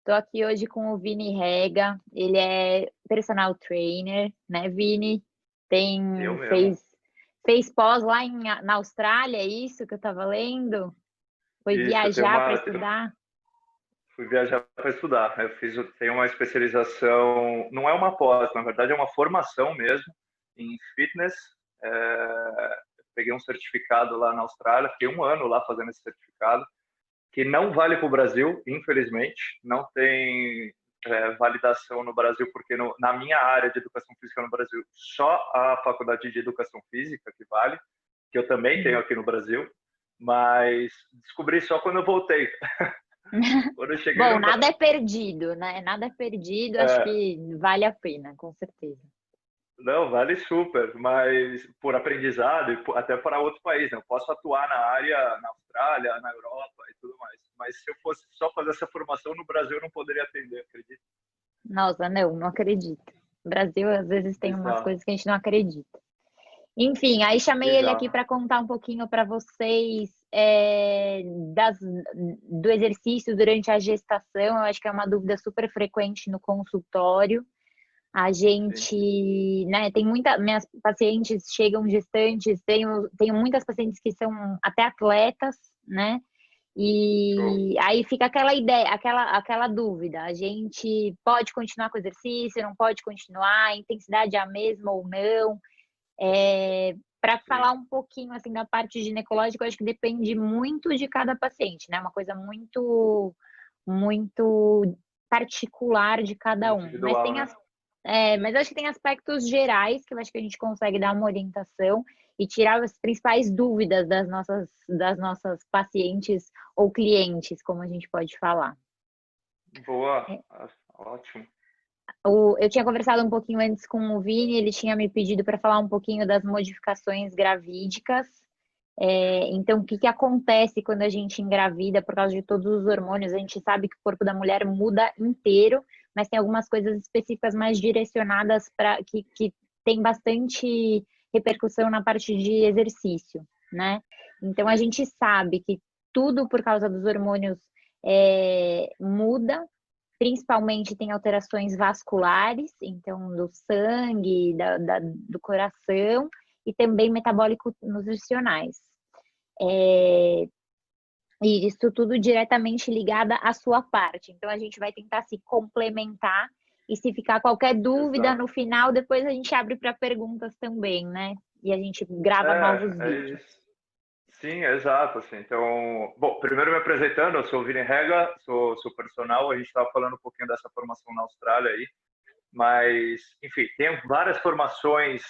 Tô aqui hoje com o Vini Rega, ele é personal trainer, né, Vini? Eu Tem mesmo. fez pós lá na Austrália, é isso que eu estava lendo? Foi Isso, viajar para estudar? fui viajar para estudar. Tenho uma especialização, não é uma pós, na verdade é uma formação mesmo em fitness. Peguei um certificado lá na Austrália, fiquei um ano lá fazendo esse certificado, que não vale para o Brasil, infelizmente. Não tem validação no Brasil, porque na minha área de educação física no Brasil, só a faculdade de educação física que vale, que eu também tenho Hum. aqui no Brasil, mas descobri só quando eu voltei. Quando eu cheguei Bom, no nada é perdido, né? Nada é perdido, acho é, que vale a pena, com certeza. não, vale super, mas por aprendizado e até para outro país, né? Eu posso atuar na área na Austrália, na Europa e tudo mais. Mas se eu fosse só fazer essa formação no Brasil, eu não poderia atender, acredito. Nossa, não acredito. O Brasil às vezes tem umas Bizarro, coisas que a gente não acredita. Enfim, aí chamei ele aqui bizarro. para contar um pouquinho para vocês do exercício durante a gestação. Eu acho que é uma dúvida super frequente no consultório. A Sim, gente, né, minhas pacientes chegam gestantes, tenho muitas pacientes que são até atletas, né? show. E aí fica aquela ideia, aquela dúvida. A gente pode continuar com o exercício, não pode continuar, a intensidade é a mesma ou não? Para Sim, falar um pouquinho assim da parte ginecológica, eu acho que depende muito de cada paciente, né? Uma coisa muito particular de cada um. individual, né? Mas eu acho que tem aspectos gerais que eu acho que a gente consegue dar uma orientação e tirar as principais dúvidas das nossas pacientes ou clientes, como a gente pode falar. Boa, ótimo. Eu tinha conversado um pouquinho antes com o Vini, ele tinha me pedido para falar um pouquinho das modificações gravídicas. Então, o que que acontece quando a gente engravida por causa de todos os hormônios? A gente sabe que o corpo da mulher muda inteiro, mas tem algumas coisas específicas mais direcionadas para que tem bastante repercussão na parte de exercício, né? Então, a Sim, gente sabe que tudo por causa dos hormônios muda. Principalmente tem alterações vasculares, então do sangue, do coração, e também metabólicos nutricionais. É, e isso tudo diretamente ligado à sua parte. Então a gente vai tentar se complementar e se ficar qualquer dúvida no exato. final, depois a gente abre para perguntas também, né? E a gente grava novos É vídeos. isso. Sim, exato, assim. Então, bom, primeiro me apresentando, eu sou o Vini Rega, sou personal, a gente estava falando um pouquinho dessa formação na Austrália aí, mas, enfim, tem várias formações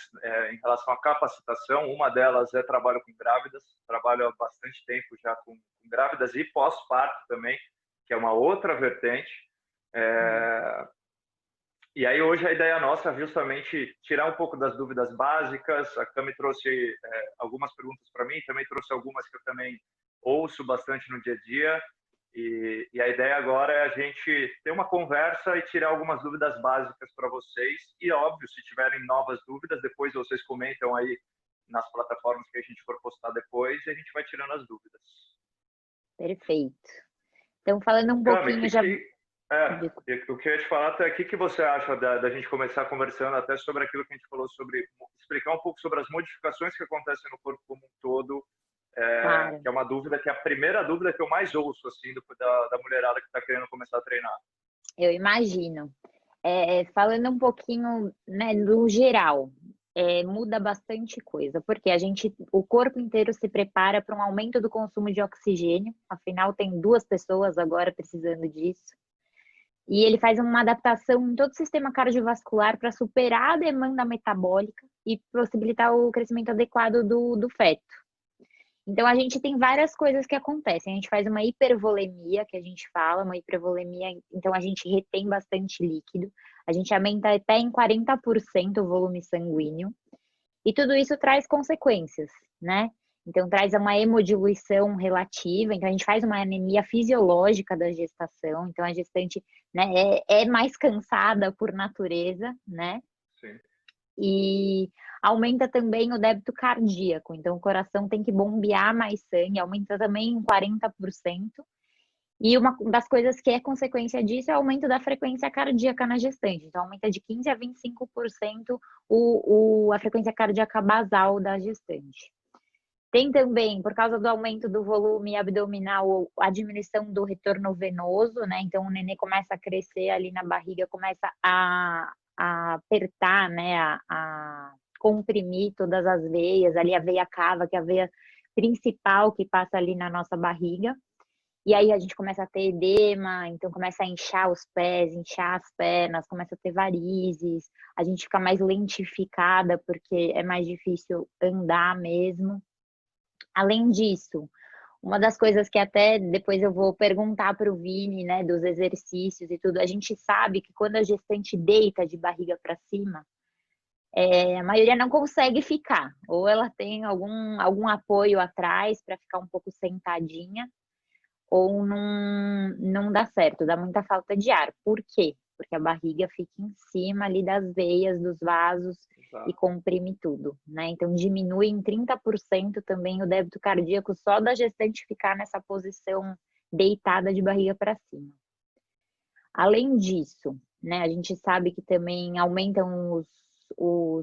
em relação à capacitação, uma delas é trabalho com grávidas, trabalho há bastante tempo já com grávidas e pós-parto também, que é uma outra vertente. Hum. É, e aí hoje a ideia nossa é justamente tirar um pouco das dúvidas básicas. A Cami trouxe algumas perguntas para mim, também trouxe algumas que eu também ouço bastante no dia a dia. E a ideia agora é a gente ter uma conversa e tirar algumas dúvidas básicas para vocês. E óbvio, se tiverem novas dúvidas, depois vocês comentam aí nas plataformas que a gente for postar depois e a gente vai tirando as dúvidas. Perfeito. Então, falando um Cami, pouquinho já. o que eu ia te falar até o que você acha da gente começar conversando até sobre aquilo que a gente falou sobre explicar um pouco sobre as modificações que acontecem no corpo como um todo, Claro. que é uma dúvida que é a primeira dúvida que eu mais ouço assim da mulherada que está querendo começar a treinar. Eu imagino. Falando um pouquinho, né, do geral, muda bastante coisa, porque o corpo inteiro se prepara para um aumento do consumo de oxigênio, afinal tem 2 pessoas agora precisando disso, e ele faz uma adaptação em todo o sistema cardiovascular para superar a demanda metabólica e possibilitar o crescimento adequado do feto. Então, a gente tem várias coisas que acontecem. A gente faz uma hipervolemia, que a gente fala, uma hipervolemia, então a gente retém bastante líquido, a gente aumenta até em 40% o volume sanguíneo, e tudo isso traz consequências, né? Então, traz uma hemodiluição relativa, então a gente faz uma anemia fisiológica da gestação, então a gestante, né, é mais cansada por natureza, né? Sim, E aumenta também o débito cardíaco, então o coração tem que bombear mais sangue, aumenta também em 40%. E uma das coisas que é consequência disso é o aumento da frequência cardíaca na gestante. Então, aumenta de 15 a 25% a frequência cardíaca basal da gestante. Tem também, por causa do aumento do volume abdominal, a diminuição do retorno venoso, né? Então, o nenê começa a crescer ali na barriga, começa a apertar, né? A comprimir todas as veias, ali a veia cava, que é a veia principal que passa ali na nossa barriga. E aí a gente começa a ter edema, então começa a inchar os pés, inchar as pernas, começa a ter varizes, a gente fica mais lentificada porque é mais difícil andar mesmo. Além disso, uma das coisas que até depois eu vou perguntar para o Vini, né, dos exercícios e tudo, a gente sabe que quando a gestante deita de barriga para cima, a maioria não consegue ficar, ou ela tem algum apoio atrás para ficar um pouco sentadinha, ou não dá certo, dá muita falta de ar. Por quê? Porque a barriga fica em cima ali das veias, dos vasos e Exato. comprime tudo, né? Então diminui em 30% também o débito cardíaco só da gestante ficar nessa posição deitada de barriga para cima. Além disso, né, a gente sabe que também aumentam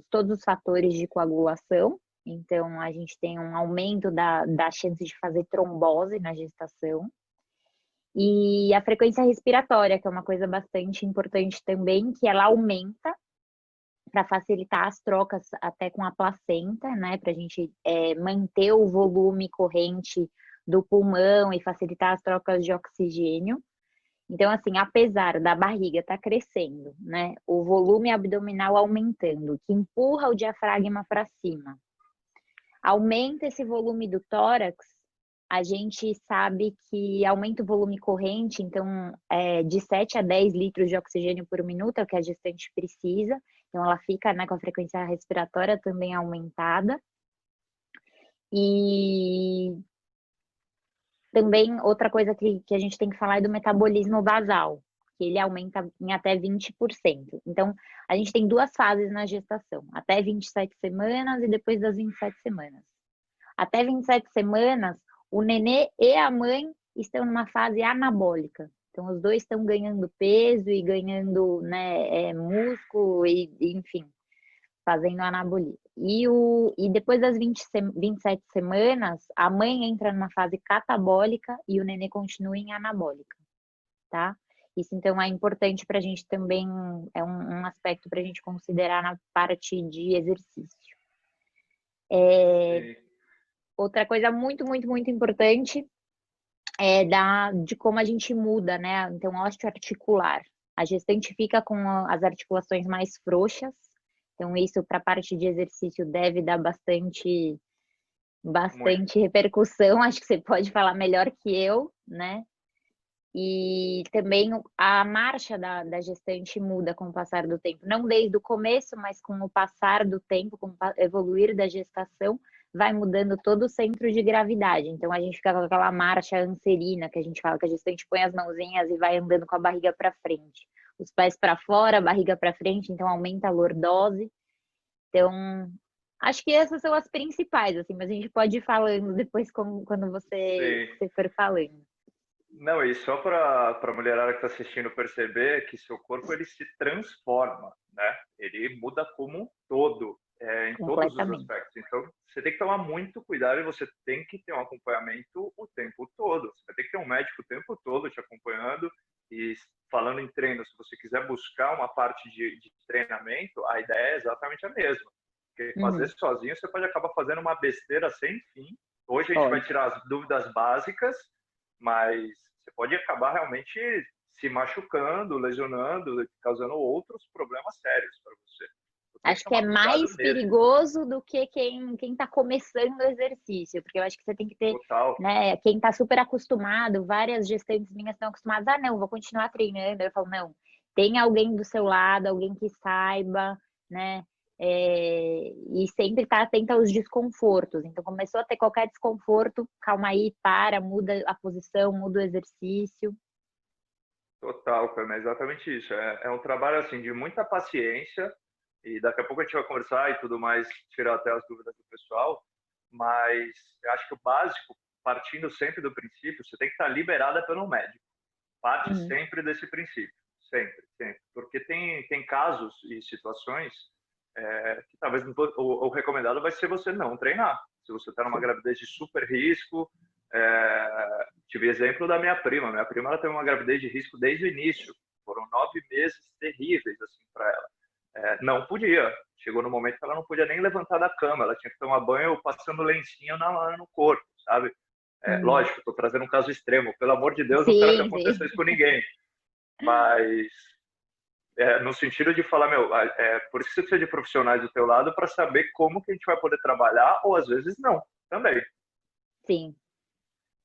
todos os fatores de coagulação, então a gente tem um aumento da chance de fazer trombose na gestação. E a frequência respiratória, que é uma coisa bastante importante também, que ela aumenta para facilitar as trocas até com a placenta, né? Para a gente manter o volume corrente do pulmão e facilitar as trocas de oxigênio. Então, assim, apesar da barriga estar crescendo, né? O volume abdominal aumentando, que empurra o diafragma para cima, aumenta esse volume do tórax, a gente sabe que aumenta o volume corrente, então de 7 a 10 litros de oxigênio por minuto é o que a gestante precisa, então ela fica, né, com a frequência respiratória também aumentada. E também outra coisa que a gente tem que falar é do metabolismo basal, que ele aumenta em até 20%. Então, a gente tem duas fases na gestação, até 27 semanas e depois das 27 semanas. Até 27 semanas, o nenê e a mãe estão numa fase anabólica. Então, os dois estão ganhando peso e ganhando, né, músculo e, enfim, fazendo anabolismo. E depois das 27 semanas, a mãe entra numa fase catabólica e o nenê continua em anabólica, tá? Isso, então, é importante para a gente também, é um aspecto para a gente considerar na parte de exercício. Sim. Outra coisa muito, muito, muito importante de como a gente muda, né? Então, osteoarticular. A gestante fica com as articulações mais frouxas, então isso para a parte de exercício deve dar bastante Muito. repercussão, acho que você pode falar melhor que eu, né? E também a marcha da gestante muda com o passar do tempo, não desde o começo, mas com o passar do tempo, com o evoluir da gestação, vai mudando todo o centro de gravidade. Então a gente fica com aquela marcha anserina, que a gente fala que a gestante põe as mãozinhas e vai andando com a barriga para frente, os pés para fora, a barriga para frente, então aumenta a lordose. Então, acho que essas são as principais, assim, mas a gente pode ir falando depois quando Sim. você for falando. Não, e só para a mulherada que está assistindo perceber que seu corpo ele se transforma, né? Ele muda como um todo, em todos os Completamente. aspectos. Então, você tem que tomar muito cuidado e você tem que ter um acompanhamento o tempo todo. Você vai ter que ter um médico o tempo todo te acompanhando. E falando em treino, se você quiser buscar uma parte de treinamento, a ideia é exatamente a mesma. Porque fazer Uhum, sozinho, você pode acabar fazendo uma besteira sem fim. Hoje a gente vai pode. tirar as dúvidas básicas, mas você pode acabar realmente se machucando, lesionando, causando outros problemas sérios para você. Então, tem que Acho que é tomar cuidado mais mesmo, perigoso do que quem está começando o exercício, porque eu acho que você tem que ter, total. né, quem está super acostumado, várias gestantes minhas estão acostumadas, não, vou continuar treinando. Eu falo, não, tem alguém do seu lado, alguém que saiba, né, e sempre tá atento aos desconfortos. Então, começou a ter qualquer desconforto, calma aí, muda a posição, muda o exercício. Total, cara, é exatamente isso. É um trabalho assim de muita paciência e daqui a pouco a gente vai conversar e tudo mais, tirar até as dúvidas do pessoal, mas eu acho que o básico partindo sempre do princípio, você tem que estar liberada pelo médico. Parte Uhum. sempre desse princípio. Sempre, sempre. Porque tem casos e situações que talvez o recomendado vai ser você não treinar. Se você está numa Sim. gravidez de super risco, tive exemplo da minha prima. Minha prima ela teve uma gravidez de risco desde o início. Foram 9 meses terríveis assim para ela. Não podia. Chegou no momento que ela não podia nem levantar da cama. Ela tinha que tomar banho passando lencinho no corpo, sabe? Uhum. Lógico, estou trazendo um caso extremo. Pelo amor de Deus, não quero que Sim, aconteça sim. isso com ninguém. Mas no sentido de falar, meu, por isso que você precisa de profissionais do teu lado para saber como que a gente vai poder trabalhar, ou às vezes não, também. Sim,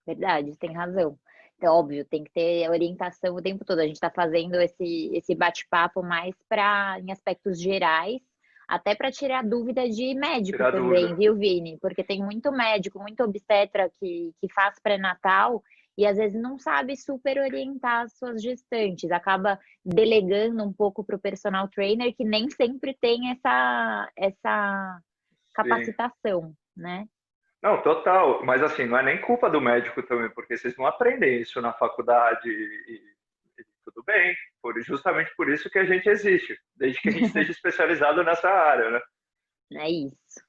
verdade, tem razão. Então, óbvio, tem que ter orientação o tempo todo. A gente está fazendo esse bate-papo mais para em aspectos gerais, até para tirar dúvida de médico Tirar também, dúvida. viu, Vini? Porque tem muito médico, muito obstetra que faz pré-natal e às vezes não sabe super orientar as suas gestantes, acaba delegando um pouco para o personal trainer que nem sempre tem essa Sim. capacitação, né? Não, total. Mas assim, não é nem culpa do médico também, porque vocês não aprendem isso na faculdade e tudo bem. Justamente por isso que a gente existe, desde que a gente esteja especializado nessa área, né? É isso.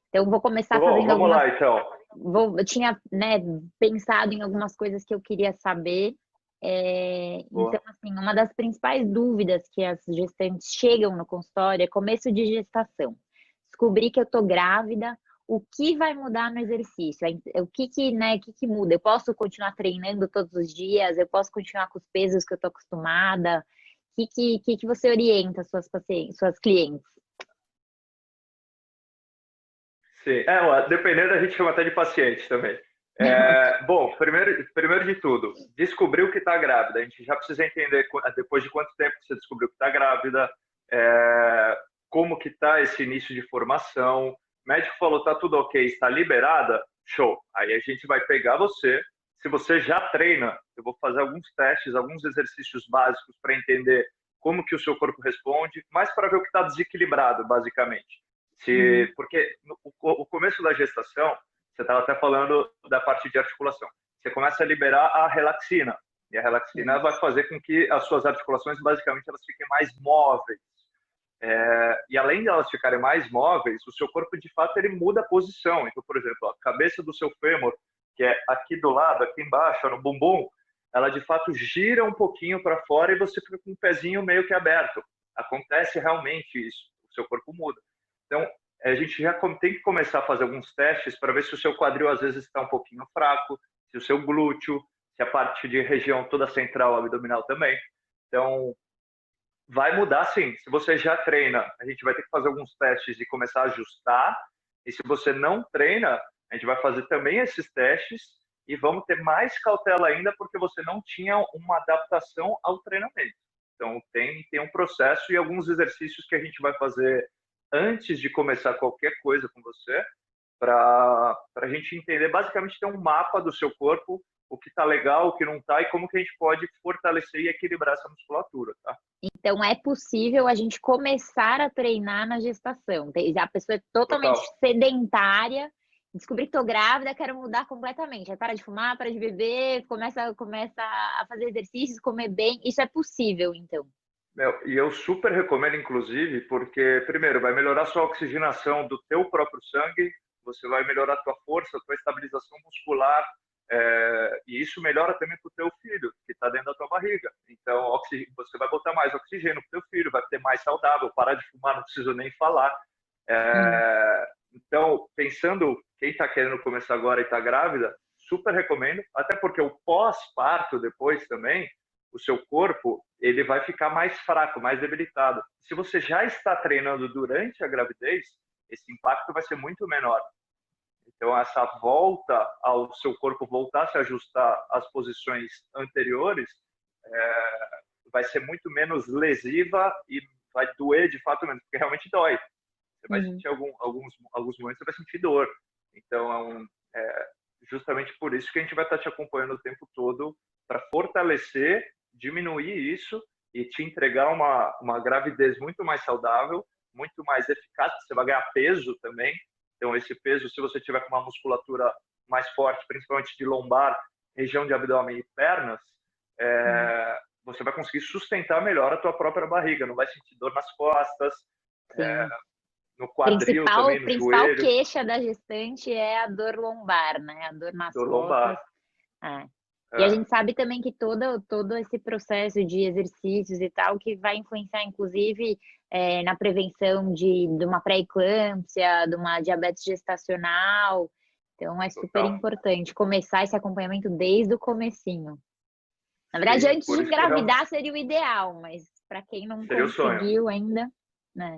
Então, vou começar Bom, fazendo vamos algumas. lá então. Eu tinha, né, pensado em algumas coisas que eu queria saber. Então, Boa. assim, uma das principais dúvidas que as gestantes chegam no consultório é começo de gestação. Descobri que eu tô grávida, o que vai mudar no exercício? O que muda? Eu posso continuar treinando todos os dias? Eu posso continuar com os pesos que eu tô acostumada? O que você orienta suas pacientes, suas clientes? Sim, dependendo, a gente chama até de paciente também. Bom, primeiro de tudo, descobriu que está grávida. A gente já precisa entender depois de quanto tempo você descobriu que está grávida, como que está esse início de formação. O médico falou, tá tudo ok, está liberada? Show. Aí a gente vai pegar você. Se você já treina, eu vou fazer alguns testes, alguns exercícios básicos para entender como que o seu corpo responde, mas para ver o que está desequilibrado, basicamente. Uhum, Porque o começo da gestação, você estava até falando da parte de articulação. Você começa a liberar a relaxina. E a relaxina uhum, vai fazer com que as suas articulações, basicamente, elas fiquem mais móveis. E além de elas ficarem mais móveis, o seu corpo, de fato, ele muda a posição. Então, por exemplo, a cabeça do seu fêmur, que é aqui do lado, aqui embaixo, no bumbum, ela, de fato, gira um pouquinho para fora e você fica com o pezinho meio que aberto. Acontece realmente isso. O seu corpo muda. Então, a gente já tem que começar a fazer alguns testes para ver se o seu quadril às vezes está um pouquinho fraco, se o seu glúteo, se a parte de região toda central abdominal também. Então, vai mudar sim. Se você já treina, a gente vai ter que fazer alguns testes e começar a ajustar. E se você não treina, a gente vai fazer também esses testes e vamos ter mais cautela ainda porque você não tinha uma adaptação ao treinamento. Então, tem um processo e alguns exercícios que a gente vai fazer antes de começar qualquer coisa com você, para a gente entender, basicamente, ter um mapa do seu corpo, o que está legal, o que não está, e como que a gente pode fortalecer e equilibrar essa musculatura, tá? então, é possível a gente começar a treinar na gestação. A pessoa é totalmente Total. sedentária, descobri que estou grávida, quero mudar completamente. Aí para de fumar, para de beber, começa a fazer exercícios, comer bem. Isso é possível, então. E eu super recomendo, inclusive, porque, primeiro, vai melhorar sua oxigenação do teu próprio sangue, você vai melhorar a tua força, a tua estabilização muscular, e isso melhora também para o teu filho, que está dentro da tua barriga. Então, você vai botar mais oxigênio para o teu filho, vai ter mais saudável, parar de fumar, não preciso nem falar. Hum, Então, pensando, quem está querendo começar agora e está grávida, super recomendo, até porque o pós-parto depois também, o seu corpo ele vai ficar mais fraco, mais debilitado. Se você já está treinando durante a gravidez, esse impacto vai ser muito menor. Então, essa volta ao seu corpo voltar a se ajustar às posições anteriores vai ser muito menos lesiva e vai doer de fato menos, porque realmente dói. Você vai uhum. sentir alguns momentos, você vai sentir dor. Então, justamente por isso que a gente vai estar te acompanhando o tempo todo para fortalecer, diminuir isso e te entregar uma gravidez muito mais saudável, muito mais eficaz. Você vai ganhar peso também. Então, esse peso, se você tiver com uma musculatura mais forte, principalmente de lombar, região de abdômen e pernas, você vai conseguir sustentar melhor a tua própria barriga, não vai sentir dor nas costas, Sim. no quadril também, no Principal joelho, queixa da gestante é a dor lombar, né? A dor nas dor costas. lombar. E a gente sabe também que todo esse processo de exercícios e tal, que vai influenciar, inclusive, na prevenção de uma pré-eclâmpsia, de uma diabetes gestacional. Então, é super Total. importante começar esse acompanhamento desde o comecinho. Na verdade, Sim, antes por de isso que eu realmente... engravidar seria o ideal, mas para quem não Seria o sonho. conseguiu ainda, né?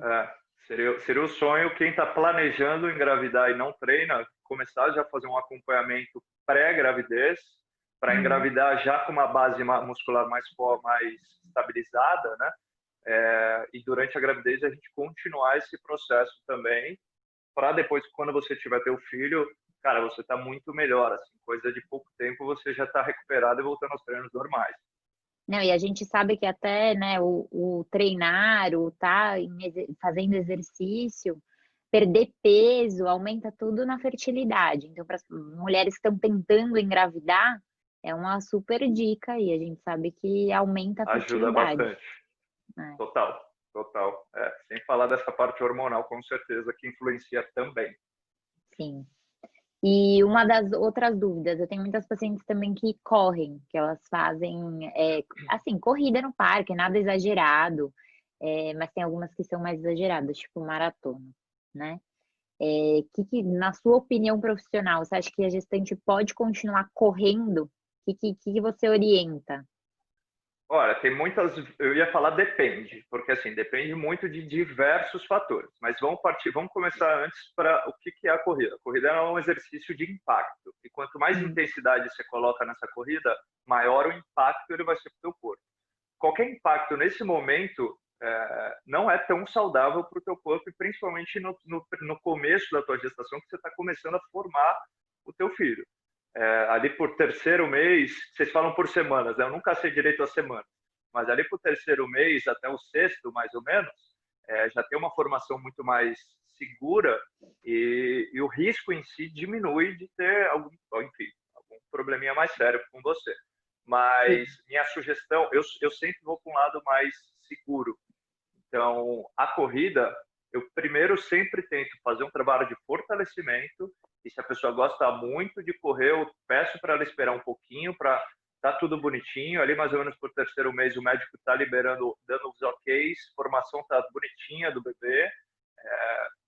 Seria o sonho quem está planejando engravidar e não treina, começar já a fazer um acompanhamento pré-gravidez, para engravidar já com uma base muscular mais estabilizada, né? E durante a gravidez a gente continuar esse processo também, para depois, quando você tiver teu filho, cara, você está muito melhor, assim, coisa de pouco tempo você já está recuperado e voltando aos treinos normais. Não, e a gente sabe que até, né, o treinar, o estar fazendo exercício, perder peso, aumenta tudo na fertilidade. Então, para as mulheres que estão tentando engravidar, é uma super dica e a gente sabe que aumenta a Ajuda fertilidade. bastante. Total. Sem falar dessa parte hormonal, com certeza, que influencia também. Sim. E uma das outras dúvidas, eu tenho muitas pacientes também que correm, que elas fazem, assim, corrida no parque, nada exagerado, mas tem algumas que são mais exageradas, tipo maratona, né? Na sua opinião profissional, você acha que a gestante pode continuar correndo? O que você orienta? Olha, tem muitas. Eu ia falar depende, porque assim depende muito de diversos fatores. Mas vamos começar antes para o que é a corrida. A corrida é um exercício de impacto. E quanto mais intensidade você coloca nessa corrida, maior o impacto ele vai ser para o teu corpo. Qualquer impacto nesse momento não é tão saudável para o teu corpo, e principalmente no começo da tua gestação, que você está começando a formar o teu filho. Ali por terceiro mês, vocês falam por semanas, né? Eu nunca sei direito a semana, mas ali por terceiro mês até o sexto, mais ou menos, já tem uma formação muito mais segura e o risco em si diminui de ter algum probleminha mais sério com você. Mas minha sugestão, eu sempre vou para um lado mais seguro. Então, a corrida, eu primeiro sempre tento fazer um trabalho de fortalecimento, e se a pessoa gosta muito de correr, eu peço para ela esperar um pouquinho, para tá tudo bonitinho, ali mais ou menos por terceiro mês o médico está liberando, dando os OKs, formação tá bonitinha do bebê,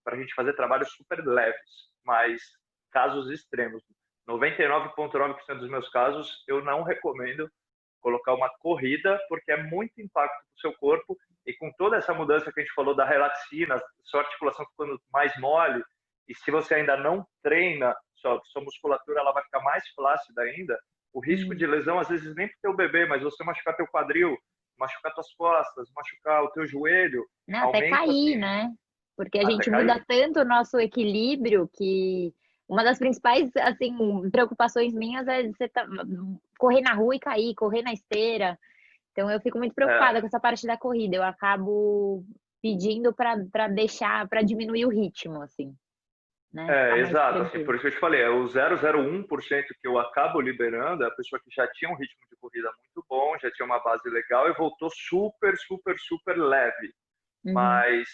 para a gente fazer trabalhos super leves, mas casos extremos. 99,9% dos meus casos, eu não recomendo colocar uma corrida, porque é muito impacto para o seu corpo, e com toda essa mudança que a gente falou da relaxina, sua articulação ficando mais mole, e se você ainda não treina, sua musculatura ela vai ficar mais flácida ainda, o risco de lesão, às vezes nem para o teu bebê, mas você machucar teu quadril, machucar tuas costas, machucar o teu joelho, Não, até aumenta cair, assim, né? Porque a gente até muda cair. tanto o nosso equilíbrio que uma das principais, assim, preocupações minhas é você correr na rua e cair, correr na esteira. Então eu fico muito preocupada com essa parte da corrida. Eu acabo pedindo para deixar, para diminuir o ritmo, assim, né? Ficar mais Exato, assim, tranquilo. por isso que eu te falei, o 0,01% que eu acabo liberando é a pessoa que já tinha um ritmo de corrida muito bom, já tinha uma base legal e voltou super, super, super leve. Mas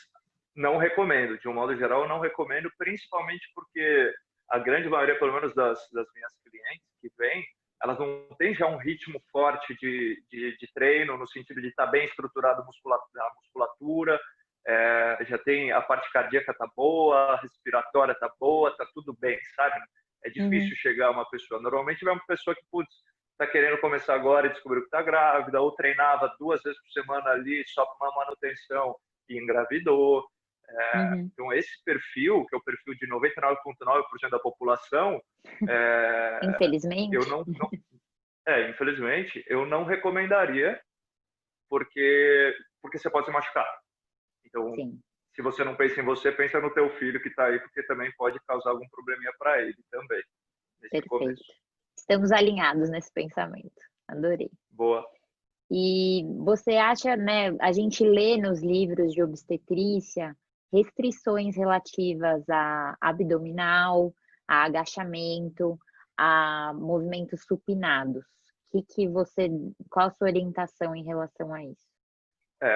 não recomendo, de um modo geral, eu não recomendo, principalmente porque a grande maioria, pelo menos das minhas clientes que vêm, elas não têm já um ritmo forte de treino, no sentido de estar bem estruturado a musculatura, já tem a parte cardíaca tá boa, a respiratória tá boa, tá tudo bem, sabe? É difícil chegar a uma pessoa. Normalmente vai uma pessoa que, putz, tá querendo começar agora e descobriu que tá grávida, ou treinava 2 vezes por semana ali só para uma manutenção e engravidou. Então, esse perfil, que é o perfil de 99,9% da população, eu Infelizmente. infelizmente, eu não recomendaria, porque você pode se machucar. Então, Sim, se você não pensa em você, pensa no teu filho que está aí, porque também pode causar algum probleminha para ele também, nesse perfeito. começo. Estamos alinhados nesse pensamento. Adorei. Boa. E você acha, né, a gente lê nos livros de obstetrícia restrições relativas a abdominal, a agachamento, a movimentos supinados? Qual a sua orientação em relação a isso?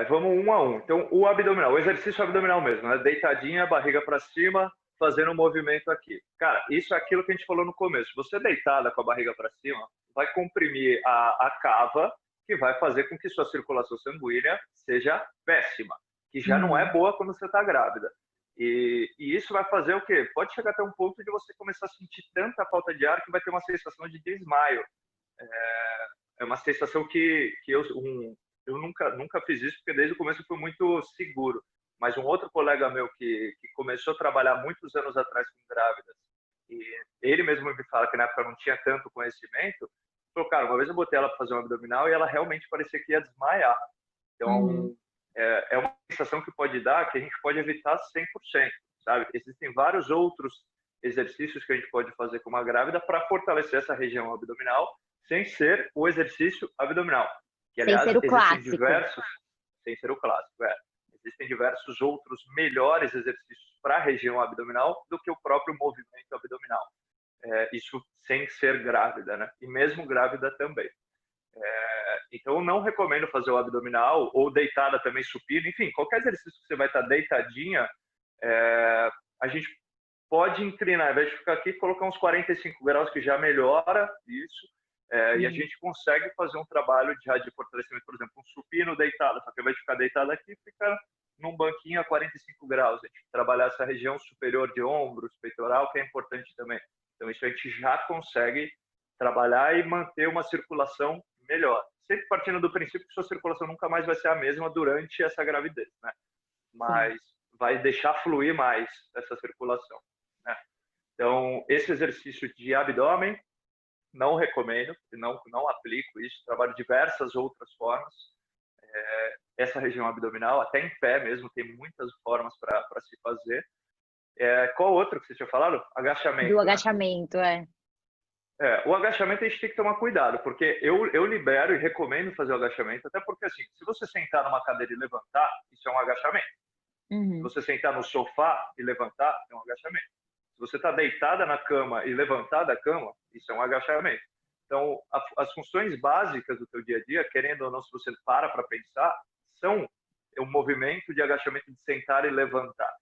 Vamos um a um. Então, o abdominal, o exercício abdominal mesmo, né? Deitadinha, barriga para cima, fazendo um movimento aqui. Cara, isso é aquilo que a gente falou no começo. Você deitada com a barriga para cima, vai comprimir a cava, que vai fazer com que sua circulação sanguínea seja péssima, que já não é boa quando você está grávida. E isso vai fazer o quê? Pode chegar até um ponto de você começar a sentir tanta falta de ar que vai ter uma sensação de desmaio. É uma sensação que eu nunca fiz isso, porque desde o começo eu fui muito seguro. Mas um outro colega meu que começou a trabalhar muitos anos atrás com grávidas, e ele mesmo me fala que na época não tinha tanto conhecimento, falou, cara, uma vez eu botei ela para fazer um abdominal e ela realmente parecia que ia desmaiar. Então, é uma sensação que pode dar que a gente pode evitar 100%, sabe? Existem vários outros exercícios que a gente pode fazer com uma grávida para fortalecer essa região abdominal, sem ser o exercício abdominal. Que, aliás, sem ser o existem clássico. sem ser o clássico, existem diversos outros melhores exercícios para a região abdominal do que o próprio movimento abdominal. Isso sem ser grávida, né? E mesmo grávida também. Então, eu não recomendo fazer o abdominal ou deitada também, supino. Enfim, qualquer exercício que você vai estar deitadinha, a gente pode inclinar, ao invés de ficar aqui, colocar uns 45 graus, que já melhora isso. E a gente consegue fazer um trabalho de fortalecimento, por exemplo, um supino deitado, só que ao invés de ficar deitado aqui, fica num banquinho a 45 graus. A gente trabalhar essa região superior de ombros, peitoral, que é importante também. Então, isso a gente já consegue trabalhar e manter uma circulação melhor. Sempre partindo do princípio que sua circulação nunca mais vai ser a mesma durante essa gravidez, né? Mas vai deixar fluir mais essa circulação, né? Então, esse exercício de abdômen, não recomendo, não aplico isso, trabalho diversas outras formas. Essa região abdominal, até em pé mesmo, tem muitas formas para se fazer. Qual outro que você tinha falado? Agachamento. Do agachamento, né? O agachamento a gente tem que tomar cuidado, porque eu libero e recomendo fazer o agachamento, até porque, assim, se você sentar numa cadeira e levantar, isso é um agachamento. Se você sentar no sofá e levantar, é um agachamento. Se você está deitada na cama e levantar da cama, isso é um agachamento. Então, as funções básicas do teu dia a dia, querendo ou não, se você para pensar, são um movimento de agachamento de sentar e levantar.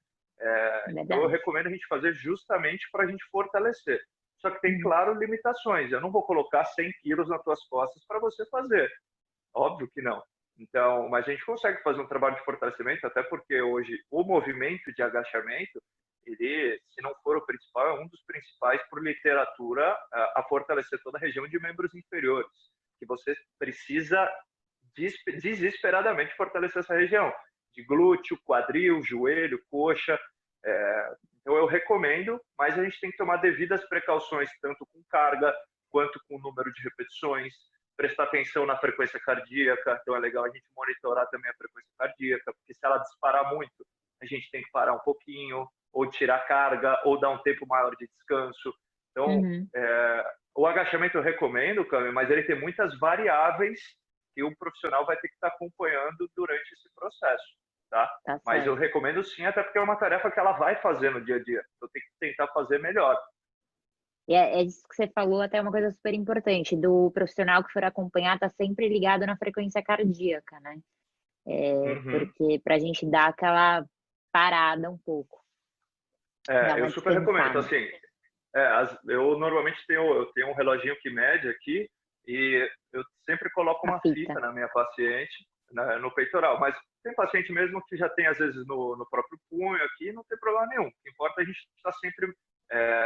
Então, eu recomendo a gente fazer justamente para a gente fortalecer. Só que tem, claro, limitações. Eu não vou colocar 100 quilos nas tuas costas para você fazer. Óbvio que não. Então, mas a gente consegue fazer um trabalho de fortalecimento, até porque hoje o movimento de agachamento, ele, se não for o principal, é um dos principais por literatura a fortalecer toda a região de membros inferiores, que você precisa desesperadamente fortalecer essa região, de glúteo, quadril, joelho, coxa. Então eu recomendo, mas a gente tem que tomar devidas precauções, tanto com carga, quanto com o número de repetições, prestar atenção na frequência cardíaca. Então é legal a gente monitorar também a frequência cardíaca, porque se ela disparar muito, a gente tem que parar um pouquinho, ou tirar carga, ou dar um tempo maior de descanso. Então, o agachamento eu recomendo, Cami, mas ele tem muitas variáveis que o profissional vai ter que estar acompanhando durante esse processo, tá? Mas eu recomendo sim, até porque é uma tarefa que ela vai fazer no dia a dia. Eu tenho que tentar fazer melhor. E é isso que você falou, até uma coisa super importante, do profissional que for acompanhar, tá sempre ligado na frequência cardíaca, né? Porque pra gente dar aquela parada um pouco. Eu super recomendo. Assim, eu normalmente eu tenho um reloginho que mede aqui e eu sempre coloco uma fita na minha paciente, no peitoral. Mas tem paciente mesmo que já tem, às vezes, no próprio punho aqui, não tem problema nenhum. O que importa é a gente estar sempre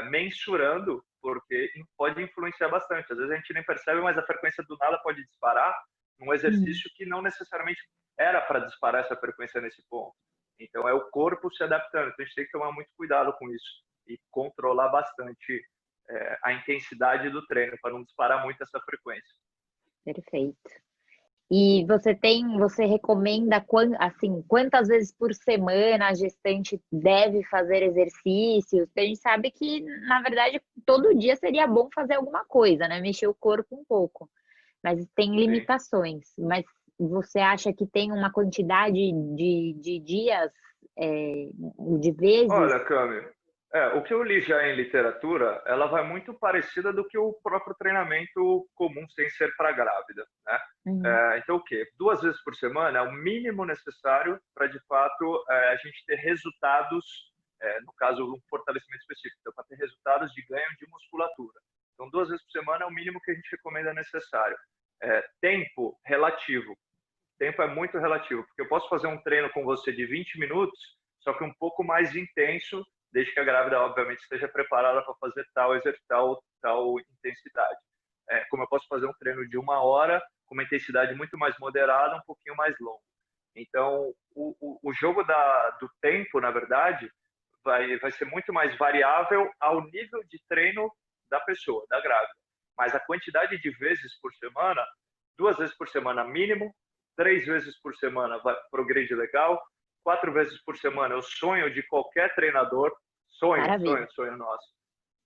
mensurando, porque pode influenciar bastante. Às vezes a gente nem percebe, mas a frequência do nada pode disparar num exercício que não necessariamente era para disparar essa frequência nesse ponto. Então, é o corpo se adaptando. Então, a gente tem que tomar muito cuidado com isso e controlar bastante a intensidade do treino para não disparar muito essa frequência. Perfeito. E você recomenda quantas vezes por semana a gestante deve fazer exercícios? Porque a gente sabe que, na verdade, todo dia seria bom fazer alguma coisa, né? Mexer o corpo um pouco. Mas tem limitações. Mas você acha que tem uma quantidade de dias, de vezes? Olha, Cami, O que eu li já em literatura, ela vai muito parecida do que o próprio treinamento comum sem ser para grávida, né? Uhum. Então, o quê? 2 vezes por semana é o mínimo necessário para, de fato, a gente ter resultados, no caso, um fortalecimento específico, então, para ter resultados de ganho de musculatura. Então, 2 vezes por semana é o mínimo que a gente recomenda necessário. Tempo relativo. Tempo é muito relativo, porque eu posso fazer um treino com você de 20 minutos, só que um pouco mais intenso, desde que a grávida, obviamente, esteja preparada para fazer tal intensidade. Como eu posso fazer um treino de 1 hora, com uma intensidade muito mais moderada, um pouquinho mais longo. Então, o jogo do tempo, na verdade, vai ser muito mais variável ao nível de treino da pessoa, da grávida. Mas a quantidade de vezes por semana, 2 vezes por semana mínimo, 3 vezes por semana progride legal, 4 vezes por semana é o sonho de qualquer treinador, Maravilha. sonho nosso.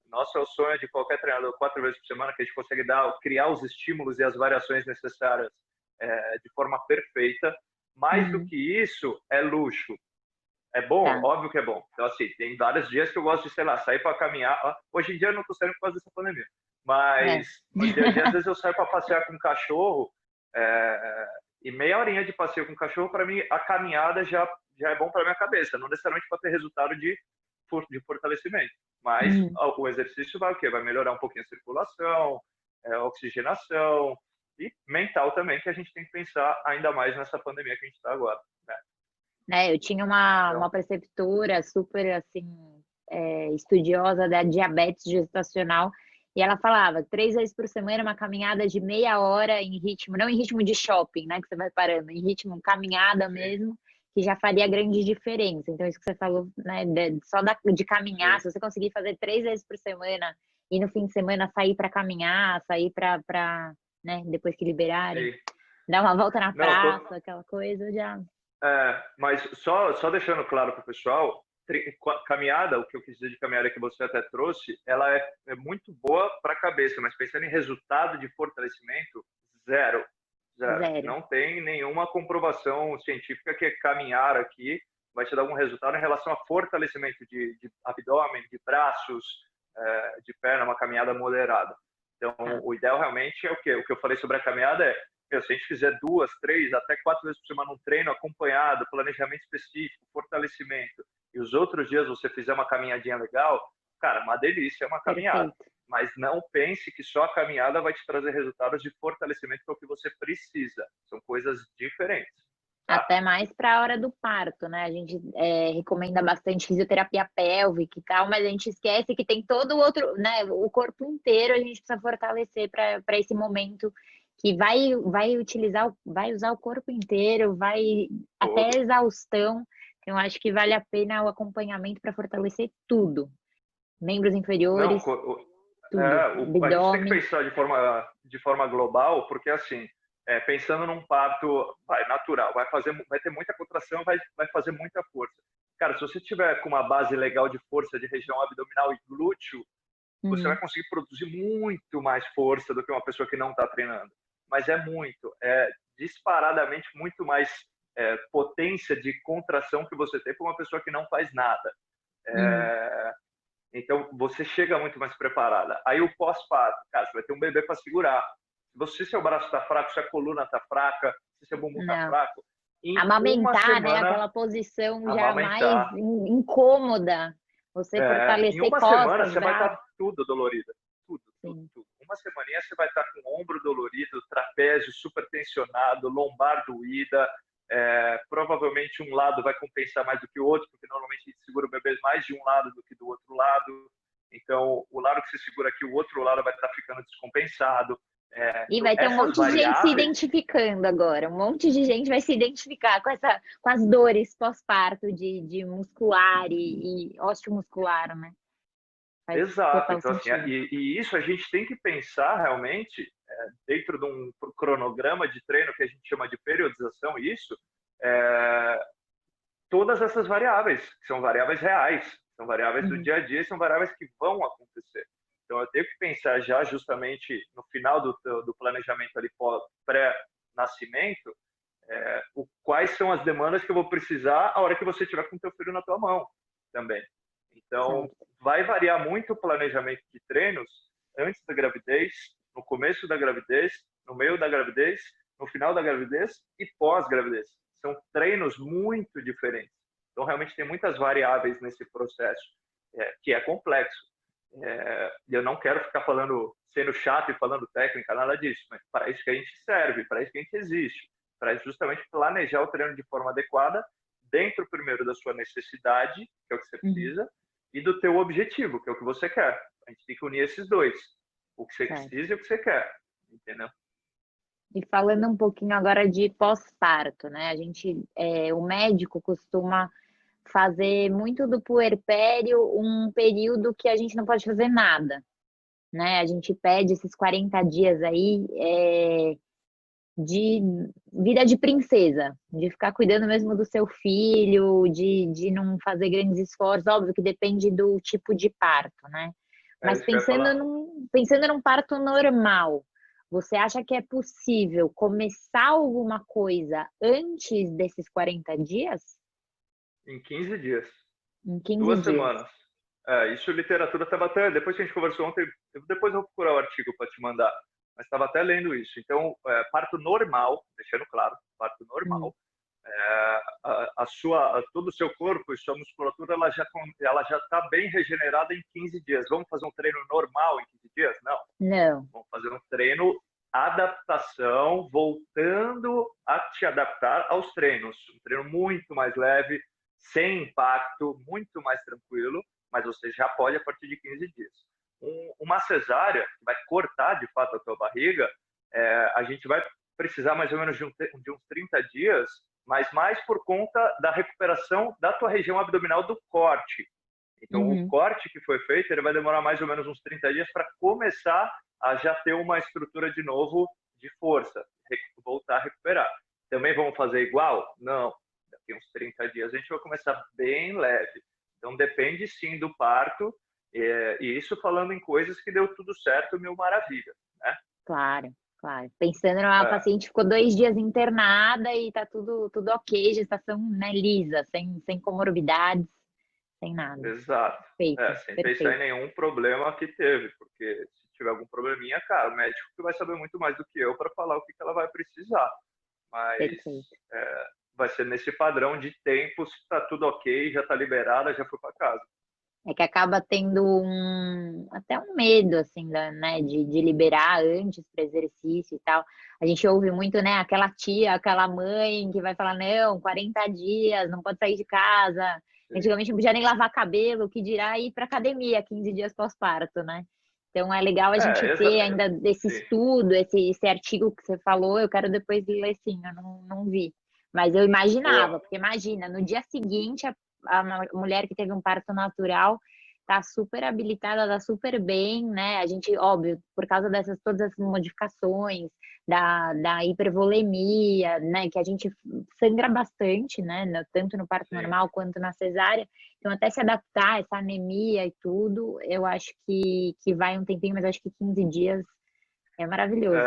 Nosso é o sonho de qualquer treinador, 4 vezes por semana, que a gente consegue criar os estímulos e as variações necessárias de forma perfeita. Mais do Uhum. que isso, é luxo. É bom? Tá. Óbvio que é bom. Então, assim, tem vários dias que eu gosto de, sei lá, sair para caminhar. Hoje em dia eu não estou saindo por causa dessa pandemia. É. Mas no dia a dia, às vezes eu saio para passear com o cachorro. E meia horinha de passeio com o cachorro, para mim, a caminhada já é bom para minha cabeça. Não necessariamente para ter resultado de fortalecimento. Mas Uhum. o exercício vai o quê? Vai melhorar um pouquinho a circulação, a oxigenação e mental também, que a gente tem que pensar ainda mais nessa pandemia que a gente está agora. Né? Eu tinha uma Então, preceptora super, assim, estudiosa da diabetes gestacional, e ela falava 3 vezes por semana uma caminhada de meia hora em ritmo, não em ritmo de shopping, né, que você vai parando, em ritmo caminhada sim, mesmo, que já faria grande diferença. Então, isso que você falou, né, só de caminhar, sim, se você conseguir fazer 3 vezes por semana e no fim de semana sair para caminhar, sair para, né, depois que liberarem, sim. dar uma volta na Não, praça, aquela coisa, já. mas só deixando claro para o pessoal, caminhada, o que eu quis dizer de caminhada que você até trouxe, ela é muito boa para a cabeça, mas pensando em resultado de fortalecimento, zero. Zero. Zero. Não tem nenhuma comprovação científica que caminhar aqui vai te dar algum resultado em relação a fortalecimento de abdômen, de braços, de perna, uma caminhada moderada. Então, Tá. o ideal realmente é o quê? O que eu falei sobre a caminhada se a gente fizer 2, 3, até 4 vezes por semana um treino acompanhado, planejamento específico, fortalecimento, e os outros dias você fizer uma caminhadinha legal, cara, uma delícia é uma caminhada. Perfeito. Mas não pense que só a caminhada vai te trazer resultados de fortalecimento, que é o que você precisa. São coisas diferentes. Tá? Até mais para a hora do parto, né? A gente recomenda bastante fisioterapia pélvica e tal, mas a gente esquece que tem todo o outro, né? O corpo inteiro a gente precisa fortalecer para esse momento que vai usar o corpo inteiro, vai até Todo. exaustão. Então, eu acho que vale a pena o acompanhamento para fortalecer tudo. Membros Não, inferiores, tudo. a gente tem que Abdômen. pensar de forma global, porque assim, pensando num parto natural, vai ter muita contração, vai fazer muita força. Cara, se você tiver com uma base legal de força de região abdominal e glúteo, você vai Uhum. conseguir produzir muito mais força do que uma pessoa que não está treinando. Mas é disparadamente muito mais potência de contração que você tem para uma pessoa que não faz nada. Uhum. É, então, você chega muito mais preparada. Aí, o pós-parto, cara, você vai ter um bebê para segurar. Se seu braço está fraco, se a coluna está fraca, se seu bumbum está Não. fraco, em uma Amamentar, né? semana, Aquela posição já mais amamentar. incômoda. Você Em fortalecer uma semana, costas, você vai estar braços. tudo dolorida. Tudo, tudo, Sim. tudo. Uma semaninha, você vai estar com o ombro dolorido, trapézio super tensionado, lombar doída. Provavelmente um lado vai compensar mais do que o outro, porque normalmente a gente segura o bebê mais de um lado do que do outro lado. Então, o lado que você segura aqui, o outro lado vai estar ficando descompensado. E Então, vai ter um essas monte de gente se variáveis, identificando agora. Um monte de gente vai se identificar com as dores pós-parto de muscular e osteomuscular, né? Faz exato. total Então, assim, sentido. e isso a gente tem que pensar realmente dentro de um cronograma de treino que a gente chama de periodização, isso, é, todas essas variáveis, que são variáveis reais, são variáveis do Uhum. dia a dia, são variáveis que vão acontecer. Então, eu tenho que pensar já justamente no final do planejamento ali pré-nascimento, quais são as demandas que eu vou precisar a hora que você tiver com o teu filho na tua mão também. Então, Certo. vai variar muito o planejamento de treinos antes da gravidez, no começo da gravidez, no meio da gravidez, no final da gravidez e pós-gravidez. São treinos muito diferentes. Então, realmente, tem muitas variáveis nesse processo, que é complexo. E eu não quero ficar sendo chato e falando técnica, nada disso, mas para isso que a gente serve, para isso que a gente existe, para justamente planejar o treino de forma adequada, dentro primeiro da sua necessidade, que é o que você precisa, e do teu objetivo, que é o que você quer. A gente tem que unir esses dois, o que você precisa e o que você quer, entendeu? E falando um pouquinho agora de pós-parto, né? O médico costuma fazer muito do puerpério um período que a gente não pode fazer nada, né? A gente pede esses 40 dias aí de vida de princesa, de ficar cuidando mesmo do seu filho, de não fazer grandes esforços, óbvio que depende do tipo de parto, né? Mas Isso que eu ia falar. pensando num parto normal, você acha que é possível começar alguma coisa antes desses 40 dias? Em 15 dias. Em 15 2 dias. semanas. Isso literatura estava até, depois que a gente conversou ontem, depois eu vou procurar o artigo para te mandar, mas estava até lendo isso. Então, parto normal, deixando claro, parto normal, todo o seu corpo e sua musculatura ela já está bem regenerada em 15 dias. Vamos fazer um treino normal em 15 dias? Não. Não. Vamos fazer um treino adaptação, voltando a te adaptar aos treinos. Um treino muito mais leve, sem impacto, muito mais tranquilo, mas você já pode a partir de 15 dias. Uma cesárea, que vai cortar de fato a tua barriga, a gente vai precisar mais ou menos de uns 30 dias, mas mais por conta da recuperação da tua região abdominal do corte. Então, o corte que foi feito, ele vai demorar mais ou menos uns 30 dias para começar a já ter uma estrutura de novo de força, voltar a recuperar. Também vamos fazer igual? Não. Daqui uns 30 dias a gente vai começar bem leve. Então, depende sim do parto, e isso falando em coisas que deu tudo certo, mil maravilha, né? Claro, claro. Pensando numa paciente que ficou 2 dias internada e tá tudo ok, gestação, né, lisa, sem comorbidades, sem nada. Exato. Perfeito, Sem pensar em perfeito. nenhum problema que teve, porque se tiver algum probleminha, cara, o médico que vai saber muito mais do que eu para falar o que ela vai precisar. Mas Perfeito. vai ser nesse padrão de tempos, está tudo ok, já está liberada, já foi para casa. É que acaba tendo até um medo, assim, né, de liberar antes para exercício e tal. A gente ouve muito, né, aquela tia, aquela mãe que vai falar, não, 40 dias, não pode sair de casa. Sim. Antigamente não podia nem lavar cabelo, que dirá ir para academia 15 dias pós-parto, né? Então é legal a gente ter ainda desse estudo, esse artigo que você falou, eu quero depois ler sim, eu não vi. Mas eu imaginava, porque imagina, no dia seguinte a mulher que teve um parto natural tá super habilitada, tá super bem, né? A gente, óbvio, por causa todas essas modificações, da hipervolemia, né? Que a gente sangra bastante, né? Tanto no parto normal quanto na cesárea. Então, até se adaptar a essa anemia e tudo, eu acho que vai um tempinho, mas eu acho que 15 dias é maravilhoso.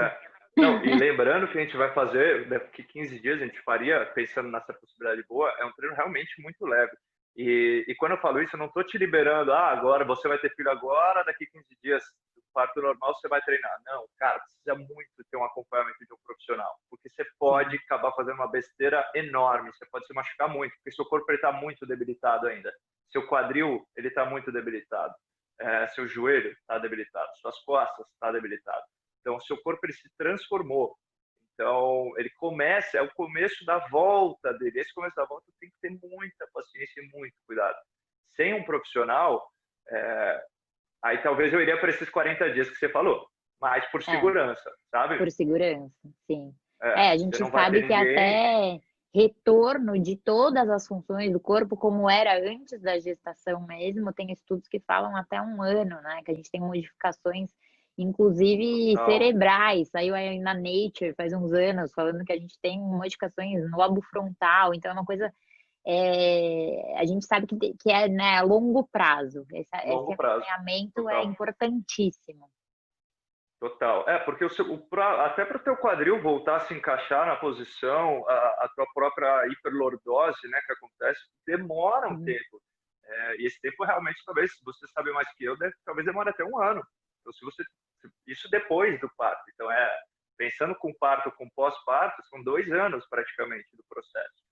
Não, e lembrando que a gente vai fazer, daqui 15 dias a gente faria, pensando nessa possibilidade boa, é um treino realmente muito leve. E quando eu falo isso, eu não estou te liberando, agora você vai ter filho agora, daqui 15 dias, do parto normal, você vai treinar. Não, cara, precisa muito ter um acompanhamento de um profissional, porque você pode acabar fazendo uma besteira enorme, você pode se machucar muito, porque seu corpo está muito debilitado ainda. Seu quadril, ele está muito debilitado. Seu joelho está debilitado, suas costas está debilitado. Então, o seu corpo ele se transformou. Então, é o começo da volta dele. Esse começo da volta tem que ter muita paciência e muito cuidado. Sem um profissional, aí talvez eu iria para esses 40 dias que você falou, mas por segurança, sabe? Por segurança, sim. A gente sabe que ninguém... até retorno de todas as funções do corpo, como era antes da gestação mesmo, tem estudos que falam até 1 ano, né? Que a gente tem modificações, inclusive cerebrais. Saiu aí na Nature faz uns anos, falando que a gente tem modificações no lobo frontal. Então, é uma coisa... a gente sabe que é, né, a longo prazo. Esse acompanhamento é importantíssimo. Total. Porque até para o teu quadril voltar a se encaixar na posição, a tua própria hiperlordose, né, que acontece, demora um tempo. E esse tempo realmente, talvez, você sabe mais que eu, talvez demore até 1 ano. Então, isso depois do parto. Então, pensando com parto, com pós-parto, são 2 anos praticamente do processo.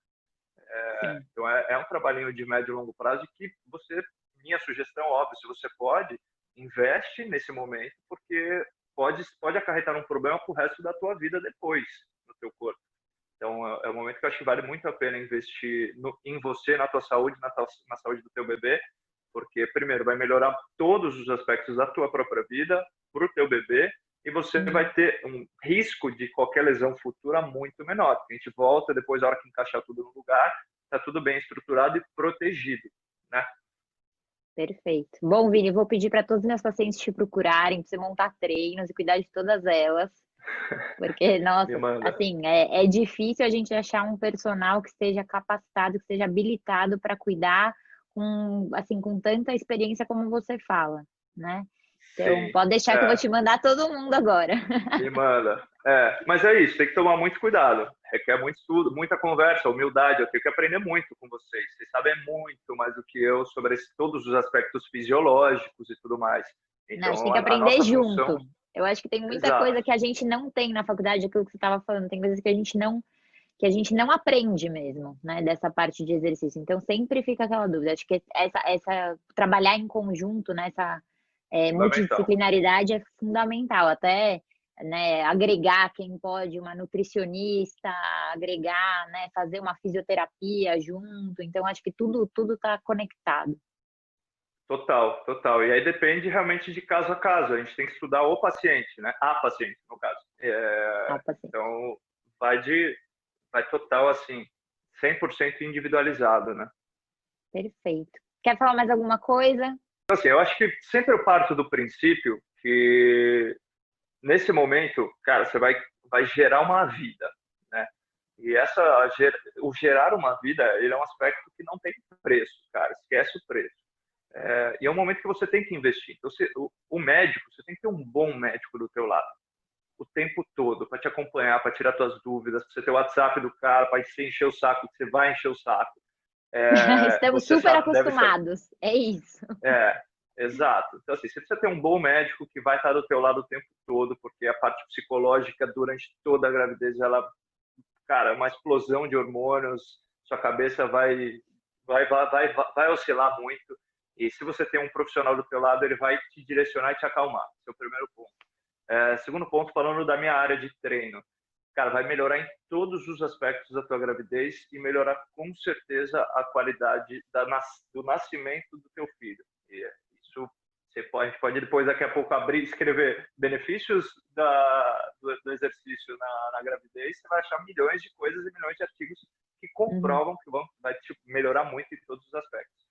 Sim. Então, é um trabalhinho de médio e longo prazo que minha sugestão, óbvio, se você pode, investe nesse momento, porque pode acarretar um problema pro resto da tua vida depois, no teu corpo. Então, é um momento que eu acho que vale muito a pena investir em você, na tua saúde, na saúde do teu bebê, porque, primeiro, vai melhorar todos os aspectos da tua própria vida para o teu bebê, e você vai ter um risco de qualquer lesão futura muito menor. A gente volta depois, na hora que encaixar tudo no lugar, está tudo bem estruturado e protegido, né? Perfeito. Bom, Vini, vou pedir para todos os meus pacientes te procurarem, para você montar treinos e cuidar de todas elas. Porque, Me nossa, manda. assim, é difícil a gente achar um personal que esteja capacitado, que esteja habilitado para cuidar assim, com tanta experiência como você fala, né? Então, Sim, pode deixar que eu vou te mandar todo mundo agora. me manda. Mas é isso, tem que tomar muito cuidado. Requer muito estudo, muita conversa, humildade. Eu tenho que aprender muito com vocês. Vocês sabem muito mais do que eu sobre todos os aspectos fisiológicos e tudo mais. Não, a gente tem Então, que a aprender nossa função. junto. Eu acho que tem muita Exato, coisa que a gente não tem na faculdade, aquilo que você estava falando, tem coisas que a gente não aprende mesmo, né, dessa parte de exercício. Então sempre fica aquela dúvida. Acho que essa trabalhar em conjunto, né, essa fundamental. multidisciplinaridade é fundamental. Até, né, agregar quem pode, uma nutricionista, agregar, né, fazer uma fisioterapia junto. Então acho que tudo está conectado. Total, total. E aí depende realmente de caso a caso. A gente tem que estudar o paciente, né? A paciente, no caso. Ah, paciente. Então, vai total, assim, 100% individualizado, né? Perfeito. Quer falar mais alguma coisa? Então, assim, eu acho que sempre eu parto do princípio que, nesse momento, cara, você vai gerar uma vida, né? E o gerar uma vida, ele é um aspecto que não tem preço, cara. Esquece o preço. E é um momento que você tem que investir. Então, o médico, você tem que ter um bom médico do teu lado o tempo todo para te acompanhar, para tirar tuas dúvidas, para você ter o WhatsApp do cara, para você encher o saco, que você vai encher o saco. Estamos Você super sabe, deve saber. acostumados. É isso. É, exato. Então, assim, você precisa ter um bom médico que vai estar do teu lado o tempo todo, porque a parte psicológica durante toda a gravidez, cara, é uma explosão de hormônios, sua cabeça vai oscilar muito. E se você tem um profissional do teu lado, ele vai te direcionar e te acalmar. Esse é o primeiro ponto. Segundo ponto, falando da minha área de treino. Cara, vai melhorar em todos os aspectos da tua gravidez e melhorar com certeza a qualidade do nascimento do teu filho. E isso a gente pode depois, daqui a pouco, abrir e escrever benefícios do exercício na gravidez. Você vai achar milhões de coisas e milhões de artigos que comprovam que vai te melhorar muito em todos os aspectos.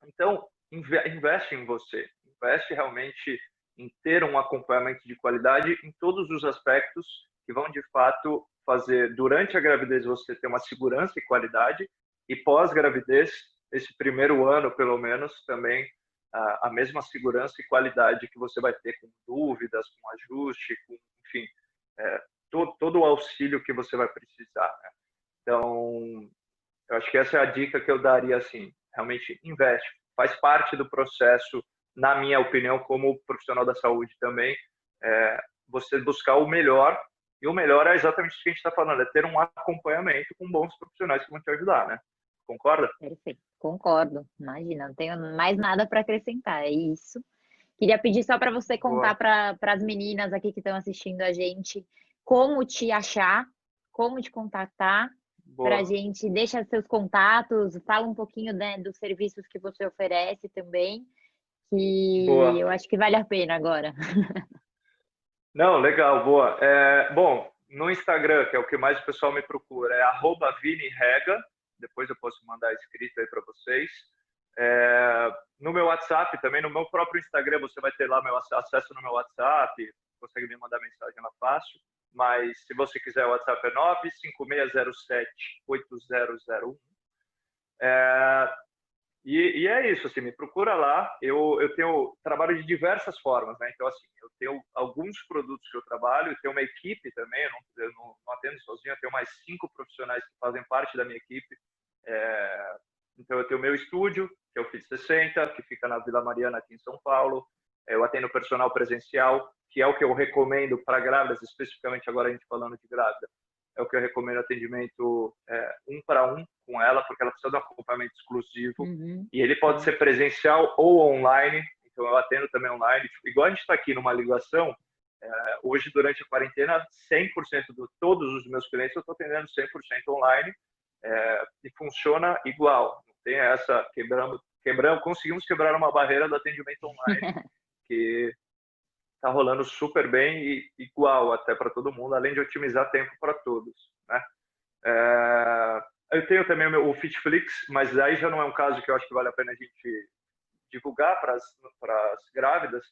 Então, investe em você. Investe realmente em ter um acompanhamento de qualidade em todos os aspectos que vão, de fato, fazer, durante a gravidez, você ter uma segurança e qualidade, e pós-gravidez, esse primeiro ano, pelo menos, também a mesma segurança e qualidade que você vai ter com dúvidas, com ajuste, enfim, todo o auxílio que você vai precisar, né? Então, eu acho que essa é a dica que eu daria, assim, realmente investe, faz parte do processo, na minha opinião, como profissional da saúde também, você buscar o melhor, e o melhor é exatamente o que a gente está falando, é ter um acompanhamento com bons profissionais que vão te ajudar, né? Concorda? Perfeito, concordo. Imagina, não tenho mais nada para acrescentar, é isso. Queria pedir só para você contar Boa, para as meninas aqui que estão assistindo a gente como te achar, como te contatar, para a boa, gente deixa seus contatos, fala um pouquinho, né, dos serviços que você oferece também, que boa. eu acho que vale a pena agora. Não, legal, boa. Bom, no Instagram, que é o que mais o pessoal me procura, é @vinirega. Depois eu posso mandar escrito aí para vocês. No meu WhatsApp, também no meu próprio Instagram, você vai ter lá meu acesso no meu WhatsApp, consegue me mandar mensagem lá fácil. Mas se você quiser, o WhatsApp é 956078001. E é isso, assim, me procura lá. Eu tenho trabalho de diversas formas, né? Então, assim, eu tenho alguns produtos que eu trabalho, eu tenho uma equipe também, eu não atendo sozinho, eu tenho mais 5 profissionais que fazem parte da minha equipe. Então, eu tenho o meu estúdio, que é o Fit 60, que fica na Vila Mariana, aqui em São Paulo. Eu atendo personal presencial, que é o que eu recomendo para grávidas, especificamente agora a gente falando de grávida. É o que eu recomendo atendimento 1 para 1 com ela, porque ela precisa de um acompanhamento exclusivo. Uhum. E ele pode ser presencial ou online, então eu atendo também online. Tipo, igual a gente está aqui numa ligação, hoje, durante a quarentena, 100% de todos os meus clientes eu estou atendendo 100% online, e funciona igual. Não tem essa, conseguimos quebrar uma barreira do atendimento online, que está rolando super bem e igual até para todo mundo, além de otimizar tempo para todos, né? Eu tenho também o Fitflix, mas aí já não é um caso que eu acho que vale a pena a gente divulgar para as grávidas,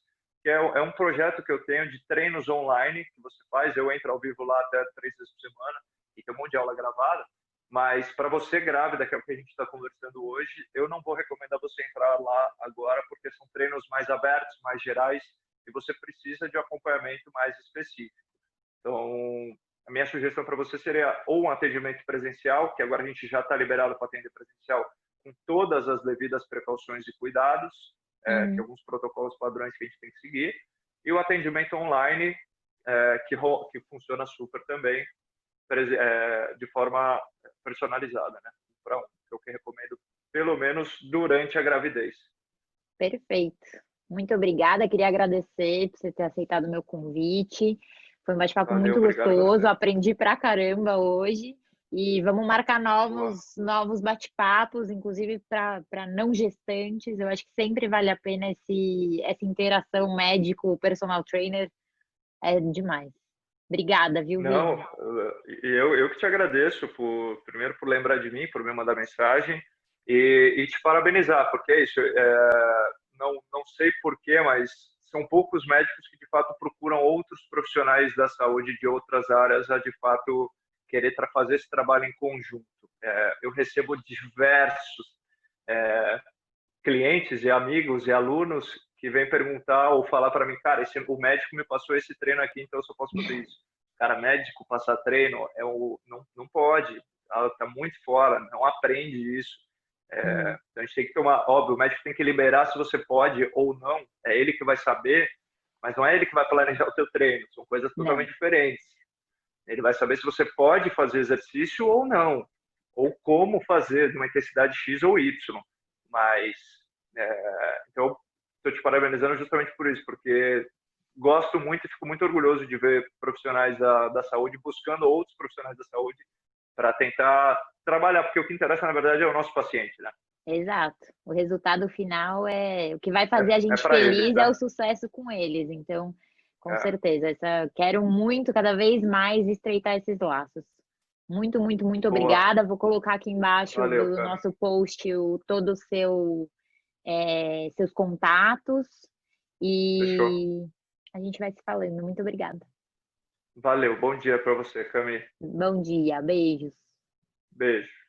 que é um projeto que eu tenho de treinos online que você faz. Eu entro ao vivo lá até 3 vezes por semana e tem um monte de aula gravada. Mas para você grávida, que é o que a gente está conversando hoje, eu não vou recomendar você entrar lá agora, porque são treinos mais abertos, mais gerais, e você precisa de um acompanhamento mais específico. Então, a minha sugestão para você seria ou um atendimento presencial, que agora a gente já está liberado para atender presencial, com todas as devidas precauções e cuidados, que alguns protocolos padrões que a gente tem que seguir, e o atendimento online, que funciona super também, de forma personalizada, né? Para que eu recomendo, pelo menos durante a gravidez. Perfeito. Muito obrigada. Queria agradecer por você ter aceitado o meu convite. Foi um bate-papo Valeu, muito obrigado a gostoso. você. Aprendi pra caramba hoje. E vamos marcar Boa. novos bate-papos, inclusive para não gestantes. Eu acho que sempre vale a pena essa interação médico-personal trainer. É demais. Obrigada, viu, Não, Vini? eu que te agradeço, primeiro por lembrar de mim, por me mandar mensagem, e te parabenizar, porque é isso. Não sei porquê, mas são poucos médicos que de fato procuram outros profissionais da saúde de outras áreas a de fato querer fazer esse trabalho em conjunto. Eu recebo diversos clientes e amigos e alunos que vêm perguntar ou falar para mim, cara, o médico me passou esse treino aqui, então eu só posso fazer isso. Cara, médico passar treino não pode, tá muito fora, não aprende isso. Então a gente tem que tomar, óbvio, o médico tem que liberar se você pode ou não, é ele que vai saber, mas não é ele que vai planejar o teu treino, são coisas Não. totalmente diferentes. Ele vai saber se você pode fazer exercício ou não, ou como fazer de uma intensidade X ou Y. Mas, então, estou te parabenizando justamente por isso, porque gosto muito e fico muito orgulhoso de ver profissionais da saúde buscando outros profissionais da saúde para tentar trabalhar, porque o que interessa, na verdade, é o nosso paciente, né? Exato. O resultado final é o que vai fazer a É gente para eles, feliz é né? o sucesso com eles. Então, com É. certeza, quero muito cada vez mais estreitar esses laços. Muito, muito, muito Boa. obrigada. Vou colocar aqui embaixo Valeu, do Cami. nosso post todo seus contatos Fechou. e a gente vai se falando. Muito obrigada. Valeu. Bom dia para você, Cami. Bom dia, beijos. Beijo.